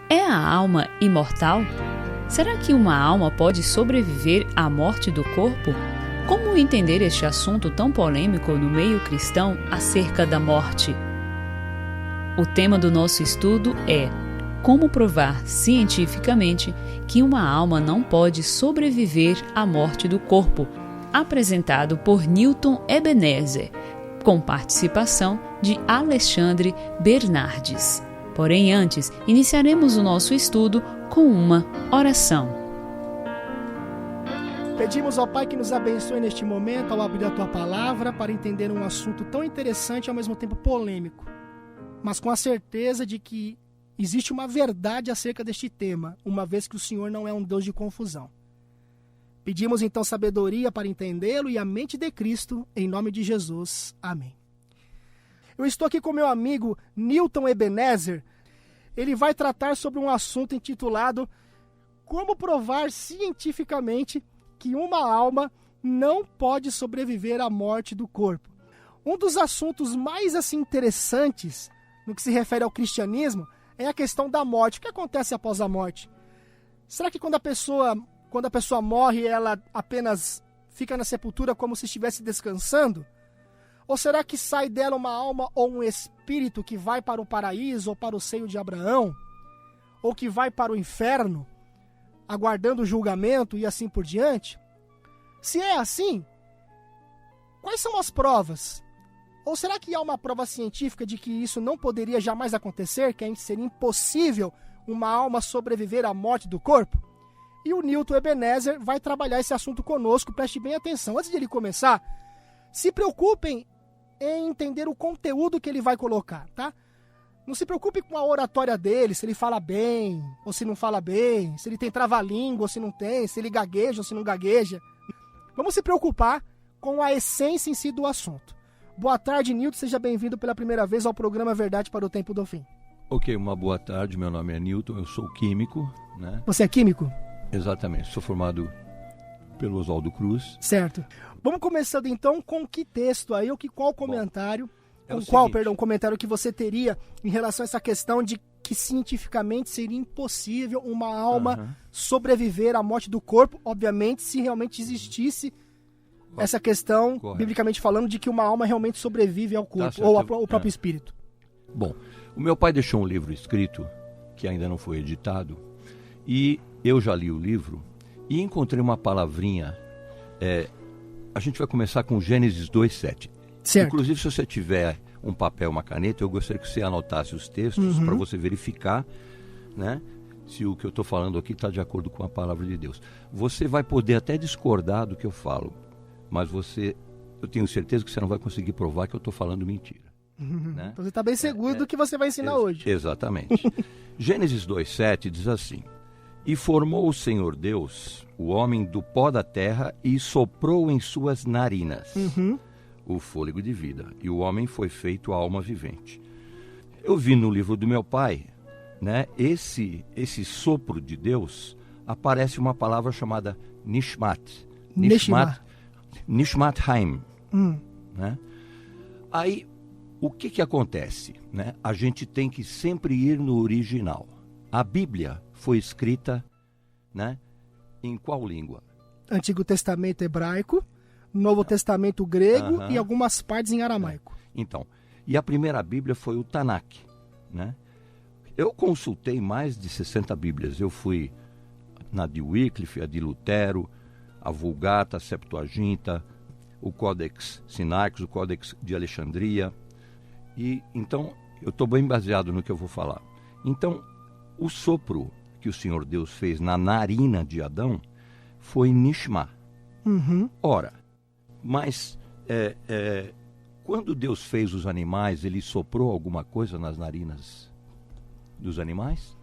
É a alma imortal? Será que uma alma pode sobreviver à morte do corpo? Como entender este assunto tão polêmico no meio cristão acerca da morte? O tema do nosso estudo é como provar cientificamente que uma alma não pode sobreviver à morte do corpo, apresentado por Newton Ebenezer, com participação de Alexandre Bernardes. Porém, antes, iniciaremos o nosso estudo com uma oração. Pedimos ao Pai que nos abençoe neste momento ao abrir a Tua Palavra para entender um assunto tão interessante e ao mesmo tempo polêmico, mas com a certeza de que existe uma verdade acerca deste tema, uma vez que o Senhor não é um Deus de confusão. Pedimos então sabedoria para entendê-lo e a mente de Cristo, em nome de Jesus. Amém. Eu estou aqui com meu amigo Newton Ebenezer. Ele vai tratar sobre um assunto intitulado Como provar cientificamente que uma alma não pode sobreviver à morte do corpo. Um dos assuntos mais interessantes no que se refere ao cristianismo é a questão da morte. O que acontece após a morte? Será que quando a pessoa morre, ela apenas fica na sepultura como se estivesse descansando? Ou será que sai dela uma alma ou um espírito que vai para o paraíso ou para o seio de Abraão? Ou que vai para o inferno, aguardando o julgamento e assim por diante? Se é assim, quais são as provas? Ou será que há uma prova científica de que isso não poderia jamais acontecer, que seria impossível uma alma sobreviver à morte do corpo? E o Newton Ebenezer vai trabalhar esse assunto conosco, preste bem atenção. Antes de ele começar, se preocupem em entender o conteúdo que ele vai colocar, tá? Não se preocupe com a oratória dele, se ele fala bem ou se não fala bem, se ele tem trava-língua ou se não tem, se ele gagueja ou se não gagueja. Vamos se preocupar com a essência em si do assunto. Boa tarde, Newton, seja bem-vindo pela primeira vez ao programa Verdade para o Tempo do Fim. Ok, uma boa tarde, meu nome é Newton, eu sou químico, né? Você é químico? Exatamente, sou formado pelo Oswaldo Cruz. Certo. Vamos começando então com que texto aí, ou qual comentário, comentário que você teria em relação a essa questão de que cientificamente seria impossível uma alma sobreviver à morte do corpo, obviamente, se realmente existisse essa questão, biblicamente falando, de que uma alma realmente sobrevive ao corpo, ou ao próprio espírito. Bom, o meu pai deixou um livro escrito, que ainda não foi editado, e eu já li o livro, e encontrei uma palavrinha, a gente vai começar com Gênesis 2:7. Certo. Inclusive, se você tiver um papel, uma caneta, eu gostaria que você anotasse os textos para você verificar, né, se o que eu estou falando aqui está de acordo com a palavra de Deus. Você vai poder até discordar do que eu falo, mas eu tenho certeza que você não vai conseguir provar que eu estou falando mentira. Né? Então você está bem seguro do que você vai ensinar hoje. Exatamente. Gênesis 2:7 diz assim: E formou o Senhor Deus o homem do pó da terra e soprou em suas narinas o fôlego de vida, e o homem foi feito alma vivente. Eu vi no livro do meu pai, né, esse sopro de Deus, aparece uma palavra chamada Nishmat. Nishmatheim. Né? Aí, o que acontece? Né? A gente tem que sempre ir no original. A Bíblia foi escrita, né, em qual língua? Antigo Testamento hebraico, Novo Testamento grego e algumas partes em aramaico. Então, e a primeira Bíblia foi o Tanakh, né? Eu consultei mais de 60 Bíblias. Eu fui na de Wycliffe, a de Lutero, a Vulgata, a Septuaginta, o Codex Sinaiticus, o Codex de Alexandria. E então, eu estou bem baseado no que eu vou falar. Então, o sopro que o Senhor Deus fez na narina de Adão foi Nishma. Ora, mas quando Deus fez os animais, ele soprou alguma coisa nas narinas dos animais?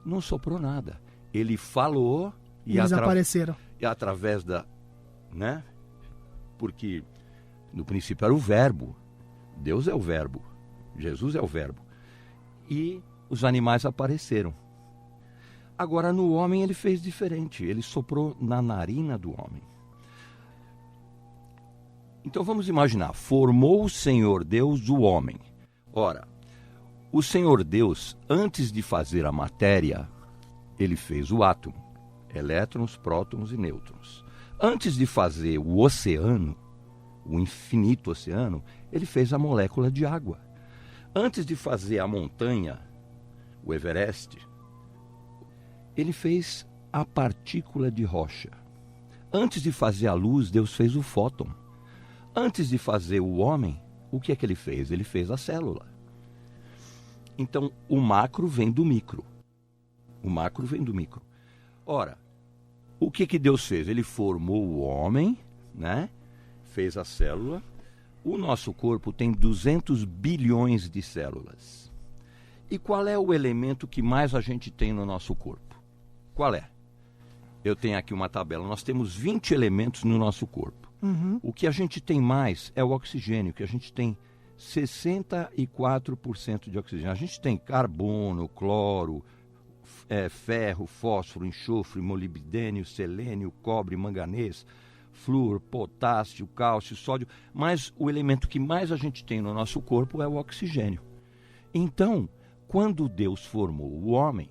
Não soprou nada. Ele falou e eles apareceram. E através da... né? Porque no princípio era o verbo. Deus é o verbo. Jesus é o verbo. E os animais apareceram. Agora, no homem ele fez diferente. Ele soprou na narina do homem. Então vamos imaginar. Formou o Senhor Deus o homem. Ora, O Senhor Deus, antes de fazer a matéria, ele fez o átomo, elétrons, prótons e nêutrons. Antes de fazer o oceano, o infinito oceano, ele fez a molécula de água. Antes de fazer a montanha, o Everest, ele fez a partícula de rocha. Antes de fazer a luz, Deus fez o fóton. Antes de fazer o homem, o que é que ele fez? Ele fez a célula. Então, o macro vem do micro. O macro vem do micro. Ora, o que Deus fez? Ele formou o homem, né? Fez a célula. O nosso corpo tem 200 bilhões de células. E qual é o elemento que mais a gente tem no nosso corpo? Qual é? Eu tenho aqui uma tabela. Nós temos 20 elementos no nosso corpo. O que a gente tem mais é o oxigênio, que a gente tem 64% de oxigênio. A gente tem carbono, cloro, ferro, fósforo, enxofre, molibdênio, selênio, cobre, manganês, flúor, potássio, cálcio, sódio. Mas o elemento que mais a gente tem no nosso corpo é o oxigênio. Então, quando Deus formou o homem,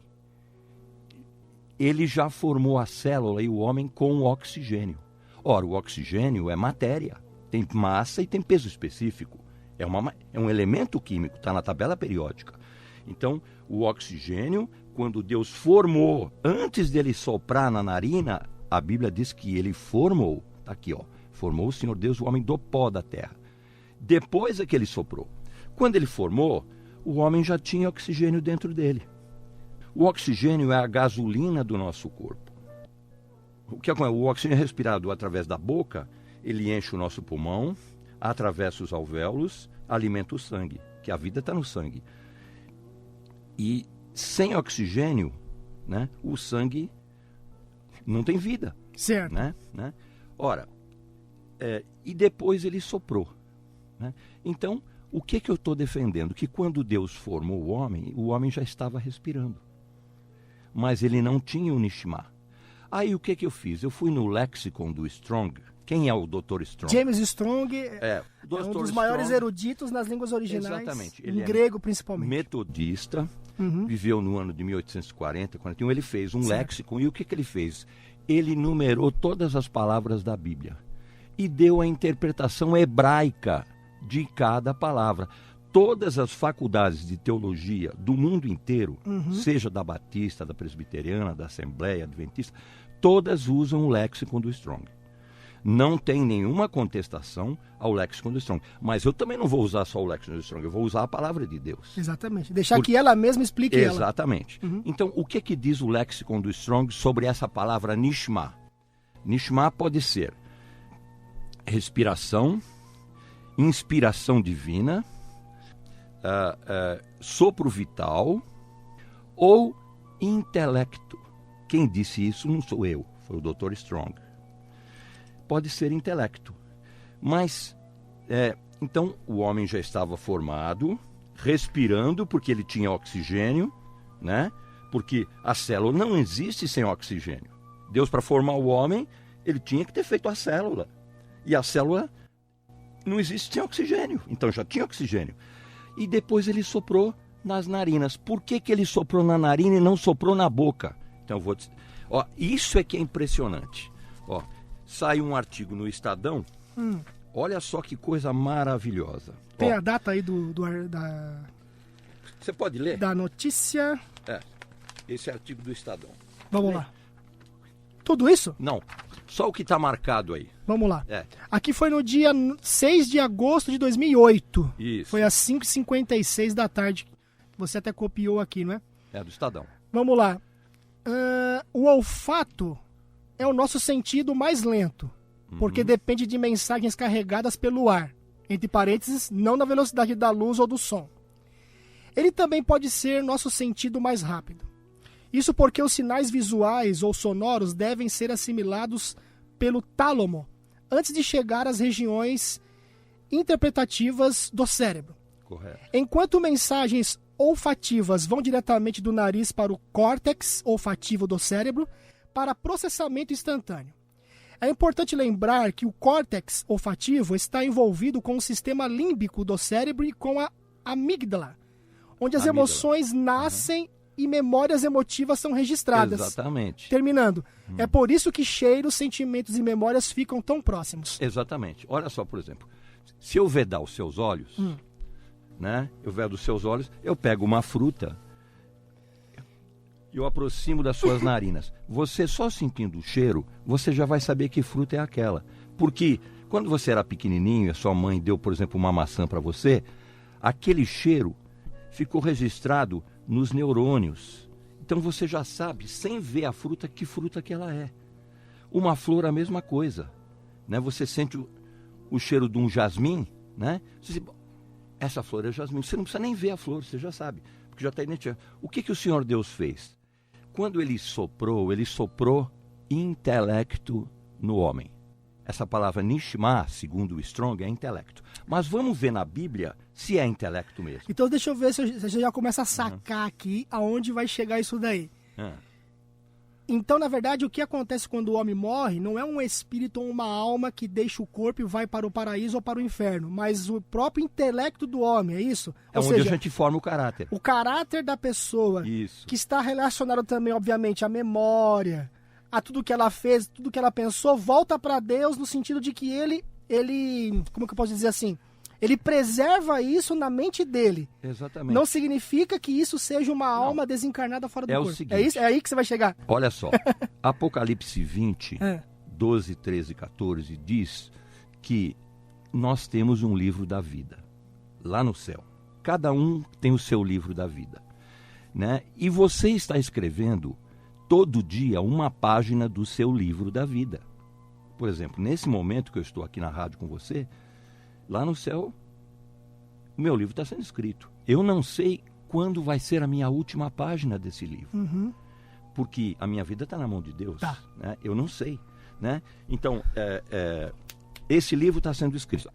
ele já formou a célula e o homem com o oxigênio. Ora, o oxigênio é matéria, tem massa e tem peso específico. É um elemento químico, está na tabela periódica. Então, o oxigênio, quando Deus formou, antes dele soprar na narina, a Bíblia diz que ele formou, está aqui, ó, formou o Senhor Deus o homem do pó da terra. Depois é que ele soprou. Quando ele formou, o homem já tinha oxigênio dentro dele. O oxigênio é a gasolina do nosso corpo. O que acontece? O oxigênio é respirado através da boca, ele enche o nosso pulmão, atravessa os alvéolos, alimenta o sangue, que a vida está no sangue. E sem oxigênio, né, o sangue não tem vida. Certo. Né? Ora, e depois ele soprou. Né? Então, o que eu estou defendendo? Que quando Deus formou o homem já estava respirando. Mas ele não tinha o Nishma. Aí o que eu fiz? Eu fui no lexicon do Strong. Quem é o Dr. Strong? James Strong é um dos maiores eruditos nas línguas originais. Exatamente. Ele em grego principalmente. Metodista, viveu no ano de 1840, 41. Ele fez um lexicon. E o que ele fez? Ele numerou todas as palavras da Bíblia e deu a interpretação hebraica de cada palavra. Todas as faculdades de teologia do mundo inteiro, seja da Batista, da Presbiteriana, da Assembleia Adventista, todas usam o lexicon do Strong. Não tem nenhuma contestação ao lexicon do Strong. Mas eu também não vou usar só o lexicon do Strong, eu vou usar a palavra de Deus. Exatamente. Deixar que ela mesma explique ela. Exatamente. Então, o que diz o lexicon do Strong sobre essa palavra Nishma? Nishma pode ser respiração, inspiração divina, sopro vital ou intelecto. Quem disse isso não sou eu, foi o Dr. Strong. Pode ser intelecto. Mas, então, o homem já estava formado, respirando, porque ele tinha oxigênio, né? Porque a célula não existe sem oxigênio. Deus, para formar o homem, ele tinha que ter feito a célula. E a célula não existe sem oxigênio. Então, já tinha oxigênio. E depois ele soprou nas narinas. Por que ele soprou na narina e não soprou na boca? Então, eu vou dizer. Ó, isso é que é impressionante. Ó, saiu um artigo no Estadão. Olha só que coisa maravilhosa. Tem ó, a data aí da... Você pode ler? Da notícia. Esse artigo do Estadão. Vamos lá. Tudo isso? Não, só o que está marcado aí. Vamos lá. Aqui foi no dia 6 de agosto de 2008. Isso. Foi às 5h56 da tarde. Você até copiou aqui, não é? É do Estadão. Vamos lá. O olfato é o nosso sentido mais lento, porque depende de mensagens carregadas pelo ar, entre parênteses, não na velocidade da luz ou do som. Ele também pode ser nosso sentido mais rápido. Isso porque os sinais visuais ou sonoros devem ser assimilados pelo tálamo antes de chegar às regiões interpretativas do cérebro. Correto. Enquanto mensagens olfativas vão diretamente do nariz para o córtex olfativo do cérebro para processamento instantâneo. É importante lembrar que o córtex olfativo está envolvido com o sistema límbico do cérebro e com a amígdala, onde as emoções nascem e memórias emotivas são registradas. Exatamente. Terminando. É por isso que cheiros, sentimentos e memórias ficam tão próximos. Exatamente. Olha só, por exemplo, se eu vedar os seus olhos, né? Eu vedo os seus olhos, eu pego uma fruta e eu aproximo das suas narinas. Você só sentindo o cheiro, você já vai saber que fruta é aquela. Porque quando você era pequenininho e a sua mãe deu, por exemplo, uma maçã para você, aquele cheiro ficou registrado nos neurônios. Então você já sabe, sem ver a fruta, que fruta que ela é. Uma flor, a mesma coisa, né? Você sente o cheiro de um jasmim, né? Você diz, essa flor é jasmim. Você não precisa nem ver a flor, você já sabe, porque já está identificado. O que o Senhor Deus fez? Quando ele soprou intelecto no homem. Essa palavra nishma, segundo o Strong, é intelecto. Mas vamos ver na Bíblia se é intelecto mesmo. Então deixa eu ver se eu já começo a sacar aqui aonde vai chegar isso daí. Então, na verdade, o que acontece quando o homem morre não é um espírito ou uma alma que deixa o corpo e vai para o paraíso ou para o inferno, mas o próprio intelecto do homem, é isso? É onde a gente forma o caráter. O caráter da pessoa, isso. Que está relacionado também, obviamente, à memória, a tudo que ela fez, tudo que ela pensou, volta para Deus no sentido de que ele, como que eu posso dizer assim? Ele preserva isso na mente dele. Exatamente. Não significa que isso seja uma alma desencarnada fora do corpo. O seguinte, é aí que você vai chegar. Olha só, Apocalipse 20, 12, 13 e 14 diz que nós temos um livro da vida lá no céu. Cada um tem o seu livro da vida, né? E você está escrevendo todo dia uma página do seu livro da vida. Por exemplo, nesse momento que eu estou aqui na rádio com você, lá no céu, o meu livro está sendo escrito. Eu não sei quando vai ser a minha última página desse livro. Porque a minha vida está na mão de Deus. Né? Eu não sei. Né? Então, esse livro está sendo escrito.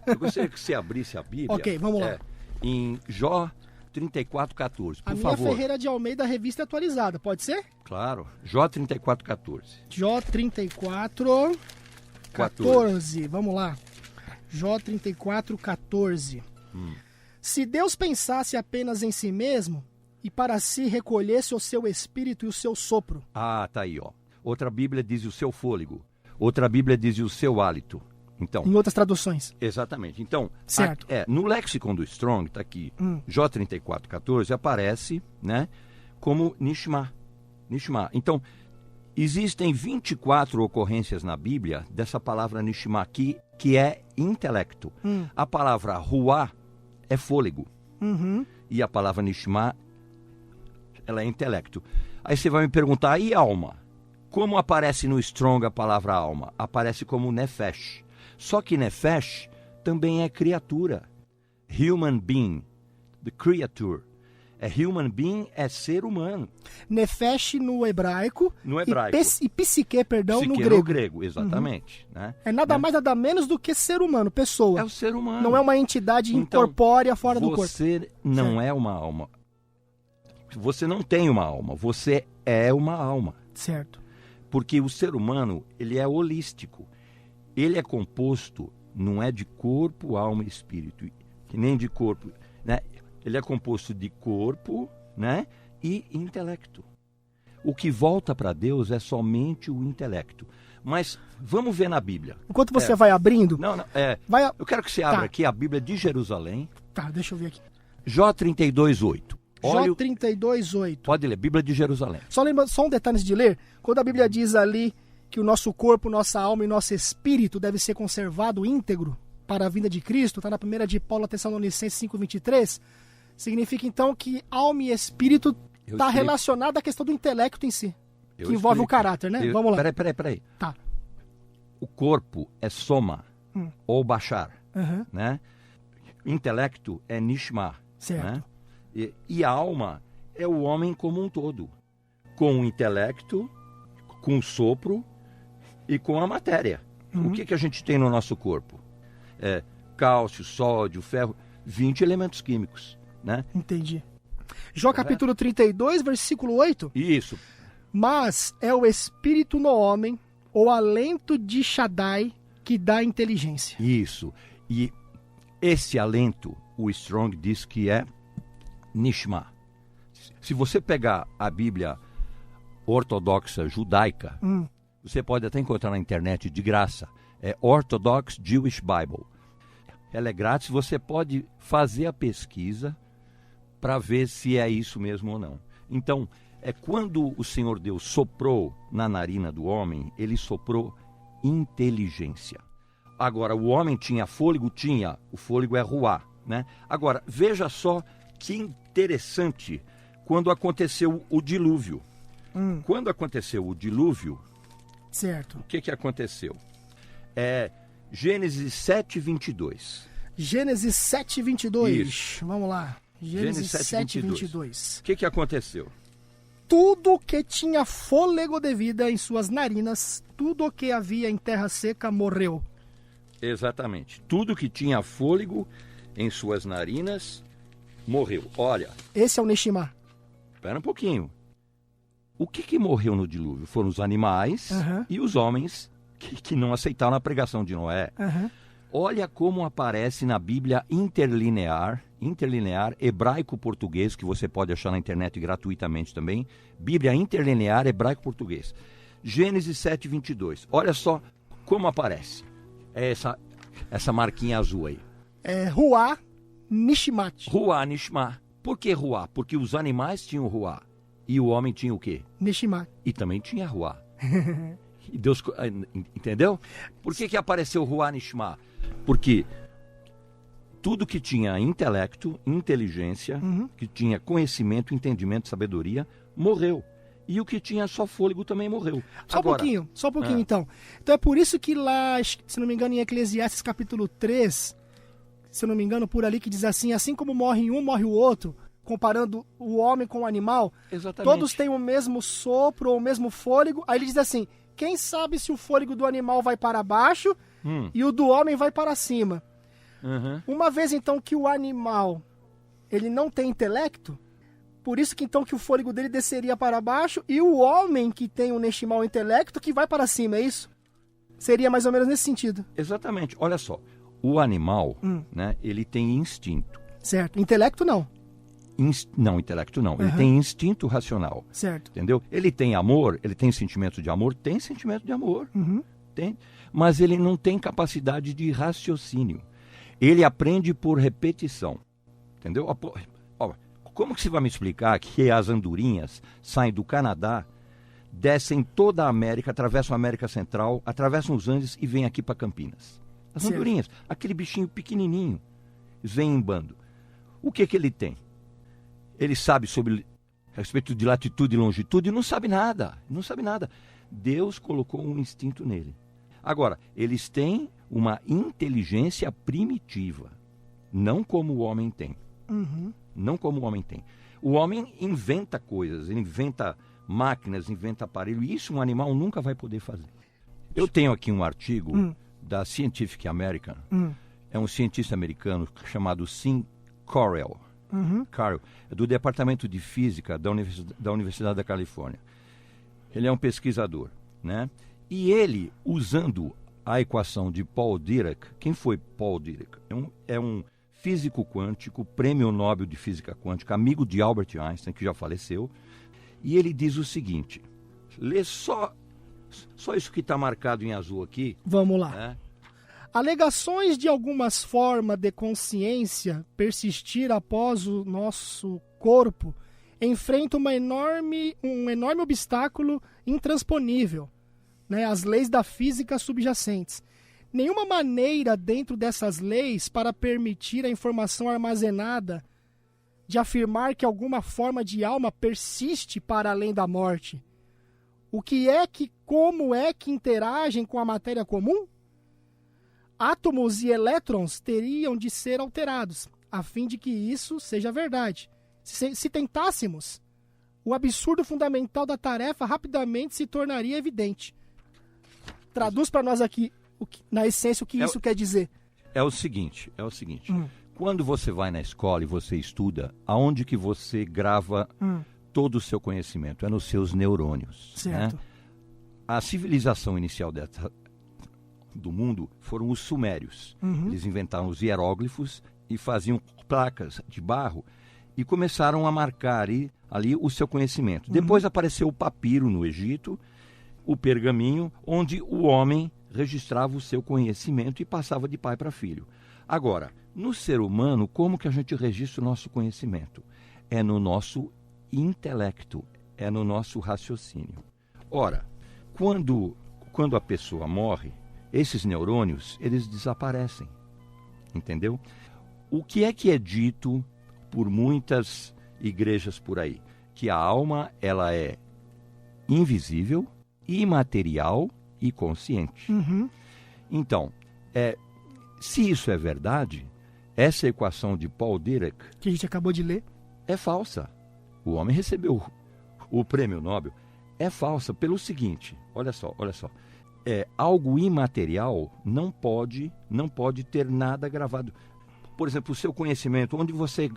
Eu gostaria que você abrisse a Bíblia. Ok, vamos lá. Em Jó 34:14, por a favor. Minha Ferreira de Almeida, revista atualizada, pode ser? Claro, Jó 34:14. Jó 34:14, vamos lá. Jó 34:14. Se Deus pensasse apenas em si mesmo e para si recolhesse o seu espírito e o seu sopro. Ah, tá aí, ó. Outra Bíblia diz o seu fôlego. Outra Bíblia diz o seu hálito. Então, em outras traduções. Exatamente. Então, certo. No lexicon do Strong, está aqui, Jó 34:14, aparece, né, como Nishma. Então, existem 24 ocorrências na Bíblia dessa palavra Nishma aqui, que é intelecto. A palavra Ruá é fôlego. E a palavra Nishma, ela é intelecto. Aí você vai me perguntar, e alma? Como aparece no Strong a palavra alma? Aparece como Nefesh. Só que Nefesh também é criatura. Human being, the creature. Human being é ser humano. Nefesh no hebraico. E psique, perdão, psique no grego. No grego, exatamente. Né? É nada mais, nada menos do que ser humano, pessoa. É o ser humano. Não é uma entidade incorpórea fora do corpo. Você não é uma alma. Você não tem uma alma, você é uma alma. Certo. Porque o ser humano, ele é holístico. Ele é composto, não é de corpo, alma e espírito, nem de corpo, né? Ele é composto de corpo, né, e intelecto. O que volta para Deus é somente o intelecto. Mas vamos ver na Bíblia. Enquanto você vai abrindo... Eu quero que você abra aqui a Bíblia de Jerusalém. Tá, deixa eu ver aqui. Jó 32:8. Jó 32:8. Pode ler, Bíblia de Jerusalém. Só um detalhe antes de ler. Quando a Bíblia diz ali que o nosso corpo, nossa alma e nosso espírito deve ser conservado íntegro para a vinda de Cristo, está na 1 de Paulo a Tessalonicenses 5:23, significa então que alma e espírito está relacionado à questão do intelecto em si, que envolve o caráter, né? Vamos lá. Peraí. Tá. O corpo é soma, ou bashar, né? Intelecto é nishma, certo. Né? E a alma é o homem como um todo, com o intelecto, com o sopro e com a matéria. O que a gente tem no nosso corpo? Cálcio, sódio, ferro, 20 elementos químicos, né? Entendi. Jó capítulo 32, versículo 8. Isso. Mas é o espírito no homem, o alento de Shaddai, que dá inteligência. Isso. E esse alento, o Strong diz que é Nishma. Se você pegar a Bíblia ortodoxa judaica, você pode até encontrar na internet de graça. É Orthodox Jewish Bible. Ela é grátis, você pode fazer a pesquisa para ver se é isso mesmo ou não. Então, quando o Senhor Deus soprou na narina do homem, ele soprou inteligência. Agora, o homem tinha fôlego? Tinha. O fôlego é ruá, né? Agora, veja só que interessante quando aconteceu o dilúvio. Quando aconteceu o dilúvio, certo. O que aconteceu? Gênesis 7:22. Gênesis 7:22. Isso. Vamos lá. Gênesis 7:22. O que aconteceu? Tudo que tinha fôlego de vida em suas narinas, tudo o que havia em terra seca morreu. Exatamente. Tudo que tinha fôlego em suas narinas morreu. Olha. Esse é o Neshima. Espera um pouquinho. O que morreu no dilúvio? Foram os animais e os homens que não aceitaram a pregação de Noé. Olha como aparece na Bíblia interlinear, hebraico-português, que você pode achar na internet gratuitamente também. Bíblia interlinear, hebraico-português. Gênesis 7:22. Olha só como aparece. Essa marquinha azul aí. Ruá Nishmat. Ruá Nishmat. Por que ruá? Porque os animais tinham ruá. E o homem tinha o quê? Neshima. E também tinha ruá. E Deus, entendeu? Por que apareceu ruá Nishma? Porque tudo que tinha intelecto, inteligência, que tinha conhecimento, entendimento, sabedoria, morreu. E o que tinha só fôlego também morreu. Só um pouquinho então. Então é por isso que lá, se não me engano, em Eclesiastes capítulo 3, se não me engano, por ali que diz assim como morre um, morre o outro, comparando o homem com o animal, exatamente. Todos têm o mesmo sopro ou o mesmo fôlego. Aí ele diz assim, quem sabe se o fôlego do animal vai para baixo e o do homem vai para cima. Uma vez então que o animal ele não tem intelecto, por isso que então que o fôlego dele desceria para baixo e o homem que tem o Neshima, o intelecto, que vai para cima, é isso? Seria mais ou menos nesse sentido. Exatamente. Olha só, o animal, né, ele tem instinto. Certo. Intelecto não. Não, intelecto não. Ele tem instinto racional. Certo. Entendeu? Ele tem amor, ele tem sentimento de amor, tem sentimento de amor. Tem. Mas ele não tem capacidade de raciocínio. Ele aprende por repetição. Entendeu? Como que você vai me explicar que as andorinhas saem do Canadá, descem toda a América, atravessam a América Central, atravessam os Andes e vêm aqui para Campinas? As andorinhas, aquele bichinho pequenininho, vem em bando. O que ele tem? Ele sabe a respeito de latitude e longitude? Não sabe nada. Deus colocou um instinto nele. Agora, eles têm uma inteligência primitiva, não como o homem tem. Não como o homem tem. O homem inventa coisas, ele inventa máquinas, inventa aparelho, e isso um animal nunca vai poder fazer. Eu tenho aqui um artigo da Scientific American, é um cientista americano chamado Sim Correll. Carl, é do Departamento de Física da Universidade da Califórnia. Ele é um pesquisador, né? E ele, usando a equação de Paul Dirac, quem foi Paul Dirac? É um físico quântico, prêmio Nobel de Física Quântica, amigo de Albert Einstein, que já faleceu, e ele diz o seguinte, lê só isso que está marcado em azul aqui. Vamos lá. Né? Alegações de algumas formas de consciência persistir após o nosso corpo enfrentam um enorme obstáculo intransponível, né? As leis da física subjacentes. Nenhuma maneira dentro dessas leis para permitir a informação armazenada de afirmar que alguma forma de alma persiste para além da morte. Como é que interagem com a matéria comum? Átomos e elétrons teriam de ser alterados, a fim de que isso seja verdade. Se tentássemos, o absurdo fundamental da tarefa rapidamente se tornaria evidente. Traduz para nós aqui, na essência, o que isso quer dizer. É o seguinte. Quando você vai na escola e você estuda, aonde que você grava todo o seu conhecimento? É nos seus neurônios. Certo. Né? A civilização inicial do mundo foram os sumérios. Eles inventaram os hieróglifos e faziam placas de barro e começaram a marcar ali o seu conhecimento. Depois apareceu o papiro no Egito, o pergaminho, onde o homem registrava o seu conhecimento e passava de pai para filho. Agora, no ser humano, como que a gente registra o nosso conhecimento? É no nosso intelecto, é no nosso raciocínio. Ora, quando a pessoa morre, esses neurônios, eles desaparecem, entendeu? O que é dito por muitas igrejas por aí? Que a alma, ela é invisível, imaterial e consciente. Então, se isso é verdade, essa equação de Paul Dirac, que a gente acabou de ler, é falsa. O homem recebeu o prêmio Nobel. É falsa pelo seguinte, olha só. Algo imaterial não pode ter nada gravado. Por exemplo, o seu conhecimento, onde você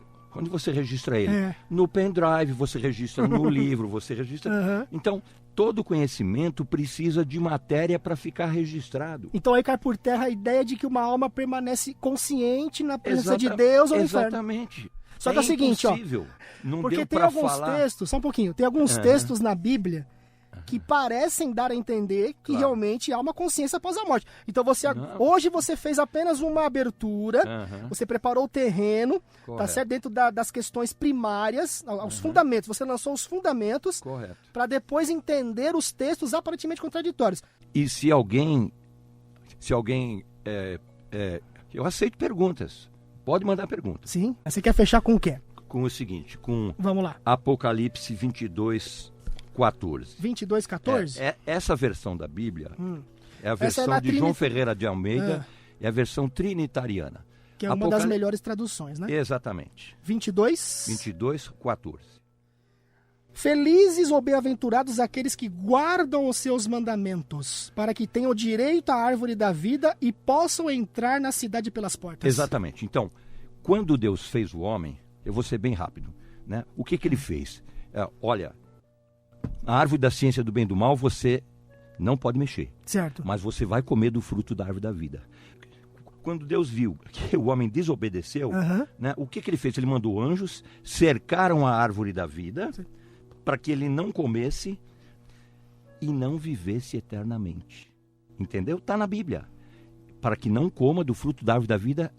registra ele? No pendrive, você registra no livro, você registra... Então, todo conhecimento precisa de matéria para ficar registrado. Então aí cai por terra a ideia de que uma alma permanece consciente na presença de Deus ou no inferno. Exatamente. Só que é o seguinte, não porque deu tem alguns falar... textos, só um pouquinho, tem alguns textos na Bíblia que parecem dar a entender que realmente há uma consciência após a morte. Então hoje você fez apenas uma abertura, você preparou o terreno, tá certo? Dentro das questões primárias, os fundamentos. Você lançou os fundamentos para depois entender os textos aparentemente contraditórios. E se alguém eu aceito perguntas. Pode mandar perguntas. Sim. Você quer fechar com o quê? Com o seguinte, com Vamos lá. Apocalipse 22:14. 22:14? Essa versão da Bíblia é a versão de João Ferreira de Almeida, é a versão trinitariana. Que é uma das melhores traduções, né? Exatamente. 22:14. 22:14. Felizes ou bem-aventurados aqueles que guardam os seus mandamentos, para que tenham direito à árvore da vida e possam entrar na cidade pelas portas. Exatamente. Então, quando Deus fez o homem, eu vou ser bem rápido, né? O que ele fez? Olha, a árvore da ciência do bem e do mal você não pode mexer. Certo. Mas você vai comer do fruto da árvore da vida. Quando Deus viu que o homem desobedeceu, né, o que ele fez? Ele mandou anjos, cercaram a árvore da vida, para que ele não comesse e não vivesse eternamente. Entendeu? Está na Bíblia. Para que não coma do fruto da árvore da vida.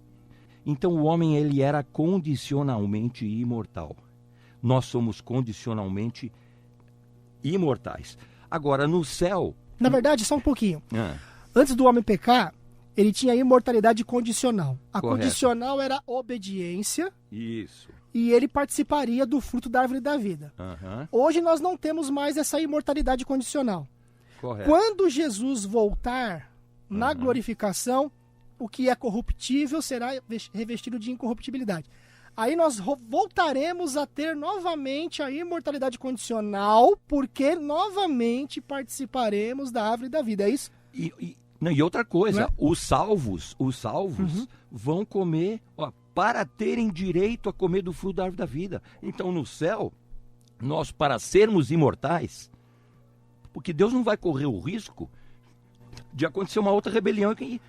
Então o homem, ele era condicionalmente imortal. Nós somos condicionalmente imortais. Agora, no céu... Na verdade, só um pouquinho. Antes do homem pecar, ele tinha imortalidade condicional. A condicional era obediência. Isso. E ele participaria do fruto da árvore da vida. Hoje nós não temos mais essa imortalidade condicional. Correto. Quando Jesus voltar na glorificação, o que é corruptível será revestido de incorruptibilidade. Aí nós voltaremos a ter novamente a imortalidade condicional, porque novamente participaremos da árvore da vida. É isso? E outra coisa, os salvos vão comer... para terem direito a comer do fruto da árvore da vida. Então, no céu, nós, para sermos imortais, porque Deus não vai correr o risco de acontecer uma outra rebelião e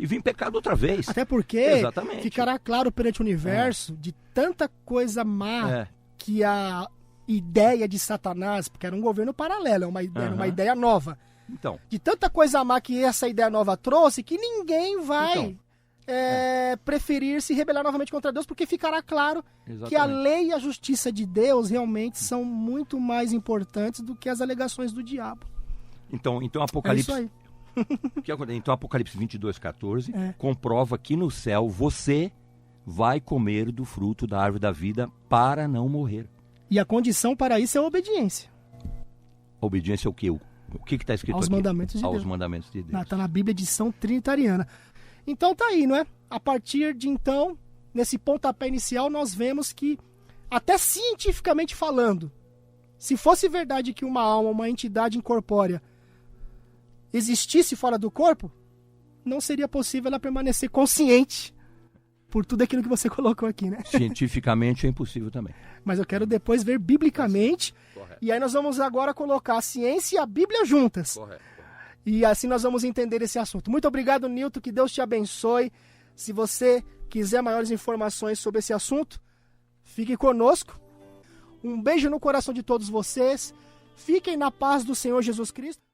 vir pecado outra vez. Até porque ficará claro perante o universo de tanta coisa má que a ideia de Satanás, porque era um governo paralelo, era uma ideia nova. Então, de tanta coisa má que essa ideia nova trouxe, que ninguém vai... preferir se rebelar novamente contra Deus, porque ficará claro que a lei e a justiça de Deus realmente são muito mais importantes do que as alegações do diabo. Então Apocalipse... É isso aí. Então Apocalipse 22:14 comprova que no céu você vai comer do fruto da árvore da vida para não morrer. E a condição para isso é a obediência. A obediência é o quê? O que está escrito aos aqui? Mandamentos de Deus. Aos mandamentos de Deus. Está na Bíblia, edição trinitariana. Então tá aí, não é? A partir de então, nesse pontapé inicial, nós vemos que, até cientificamente falando, se fosse verdade que uma alma, uma entidade incorpórea, existisse fora do corpo, não seria possível ela permanecer consciente por tudo aquilo que você colocou aqui, né? Cientificamente é impossível também. Mas eu quero depois ver biblicamente. Correto. E aí nós vamos agora colocar a ciência e a Bíblia juntas. Correto. E assim nós vamos entender esse assunto. Muito obrigado, Nilton. Que Deus te abençoe. Se você quiser maiores informações sobre esse assunto, Fiquem conosco. Um beijo no coração de todos vocês. Fiquem na paz do Senhor Jesus Cristo.